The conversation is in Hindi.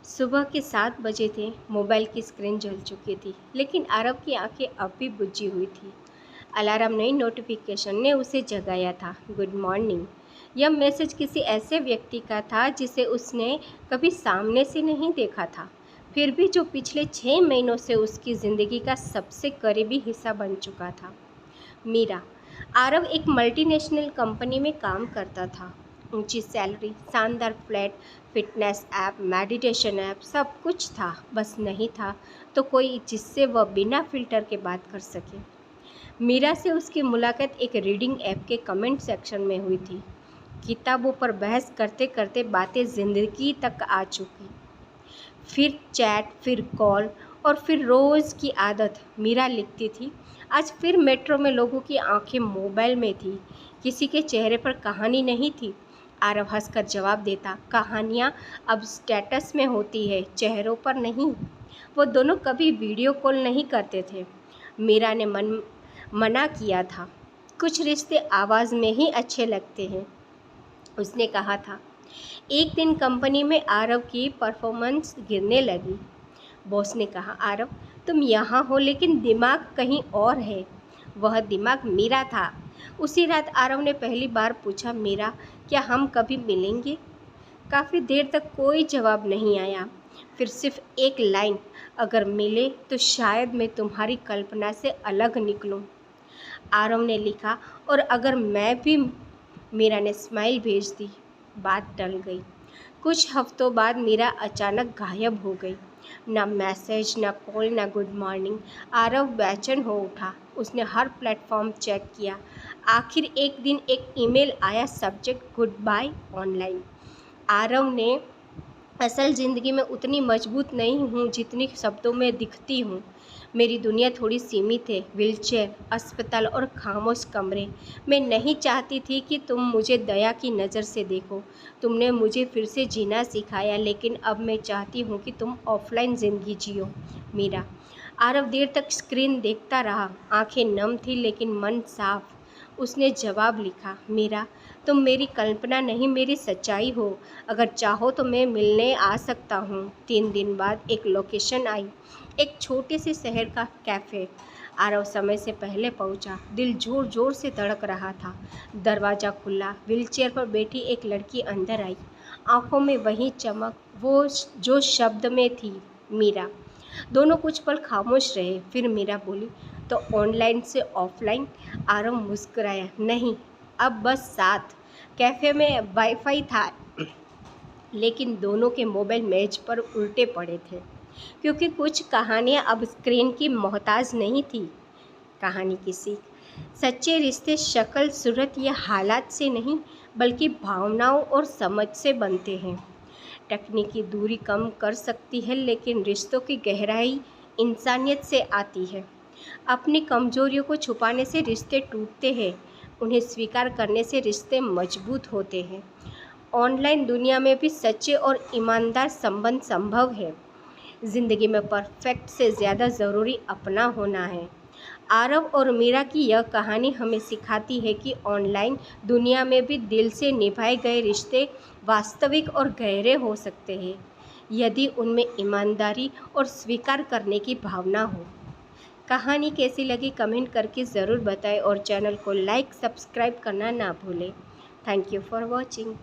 सुबह के 7 बजे थे। मोबाइल की स्क्रीन जल चुकी थी, लेकिन आरव की आंखें अब भी बुझी हुई थी। अलार्म नहीं, नोटिफिकेशन ने उसे जगाया था। Good morning. यह मैसेज किसी ऐसे व्यक्ति का था जिसे उसने कभी सामने से नहीं देखा था, फिर भी जो पिछले 6 महीनों से उसकी ज़िंदगी का सबसे करीबी हिस्सा बन चुका था। मीरा। आरव एक मल्टीनेशनल कंपनी में काम करता था। ऊंची सैलरी, शानदार flat, fitness app, meditation app, सब कुछ था। बस नहीं था तो कोई जिससे वह बिना फिल्टर के बात कर सके। मीरा से उसकी मुलाकात एक रीडिंग ऐप के कमेंट सेक्शन में हुई थी। किताबों पर बहस करते करते बातें जिंदगी तक आ चुकी। फिर चैट, फिर कॉल और फिर रोज़ की आदत। मीरा लिखती थी, आज फिर मेट्रो में लोगों की आंखें मोबाइल में थी, किसी के चेहरे पर कहानी नहीं थी। आरव हंसकर जवाब देता, कहानियाँ अब स्टेटस में होती है, चेहरों पर नहीं। वो दोनों कभी वीडियो कॉल नहीं करते थे। मीरा ने मना किया था, कुछ रिश्ते आवाज़ में ही अच्छे लगते हैं, उसने कहा था। एक दिन कंपनी में आरव की परफॉर्मेंस गिरने लगी। बॉस ने कहा, आरव तुम यहाँ हो लेकिन दिमाग कहीं और है। वह दिमाग मीरा था। उसी रात आरव ने पहली बार पूछा, मीरा क्या हम कभी मिलेंगे? काफ़ी देर तक कोई जवाब नहीं आया। फिर सिर्फ एक लाइन, अगर मिले तो शायद मैं तुम्हारी कल्पना से अलग निकलूं। आरव ने लिखा, और अगर मैं भी। मीरा ने स्माइल भेज दी। बात टल गई। कुछ हफ्तों बाद मीरा अचानक गायब हो गई। ना मैसेज, ना कॉल, ना गुड मॉर्निंग। आरव बेचैन हो उठा। उसने हर प्लेटफॉर्म चेक किया। आखिर एक दिन एक ईमेल आया, subject good bye online. Aarav ने, असल ज़िंदगी में उतनी मजबूत नहीं हूँ जितनी शब्दों में दिखती हूँ। मेरी दुनिया थोड़ी सीमित है, व्हीलचेयर, अस्पताल और खामोश कमरे। मैं नहीं चाहती थी कि तुम मुझे दया की नज़र से देखो। तुमने मुझे फिर से जीना सिखाया, लेकिन अब मैं चाहती हूँ कि तुम ऑफलाइन ज़िंदगी जियो। मीरा। आरव देर तक स्क्रीन देखता रहा। आंखें नम थी लेकिन मन साफ। उसने जवाब लिखा, मीरा तुम मेरी कल्पना नहीं, मेरी सच्चाई हो। अगर चाहो तो मैं मिलने आ सकता हूँ। 3 दिन बाद एक लोकेशन आई, एक छोटे से शहर का कैफ़े। आरव समय से पहले पहुँचा। दिल जोर जोर से धड़क रहा था। दरवाज़ा खुला, व्हीलचेयर पर बैठी एक लड़की अंदर आई। आंखों में वही चमक, वो जो शब्द में थी, मीरा। दोनों कुछ पल खामोश रहे। फिर मीरा बोली, तो ऑनलाइन से ऑफलाइन? आरव मुस्कुराया, नहीं, अब बस साथ। कैफ़े में वाईफाई था, लेकिन दोनों के मोबाइल मेज पर उल्टे पड़े थे, क्योंकि कुछ कहानियाँ अब स्क्रीन की मोहताज नहीं थी। कहानी की सीख, सच्चे रिश्ते शक्ल, सूरत या हालात से नहीं, बल्कि भावनाओं और समझ से बनते हैं। तकनीकी दूरी कम कर सकती है, लेकिन रिश्तों की गहराई इंसानियत से आती है। अपनी कमजोरियों को छुपाने से रिश्ते टूटते हैं, उन्हें स्वीकार करने से रिश्ते मजबूत होते हैं। ऑनलाइन दुनिया में भी सच्चे और ईमानदार संबंध संभव है। ज़िंदगी में परफेक्ट से ज़्यादा ज़रूरी अपना होना है। आरव और मीरा की यह कहानी हमें सिखाती है कि ऑनलाइन दुनिया में भी दिल से निभाए गए रिश्ते वास्तविक और गहरे हो सकते हैं, यदि उनमें ईमानदारी और स्वीकार करने की भावना हो। कहानी कैसी लगी कमेंट करके ज़रूर बताएं और चैनल को लाइक, सब्सक्राइब करना ना भूलें। Thank you for watching.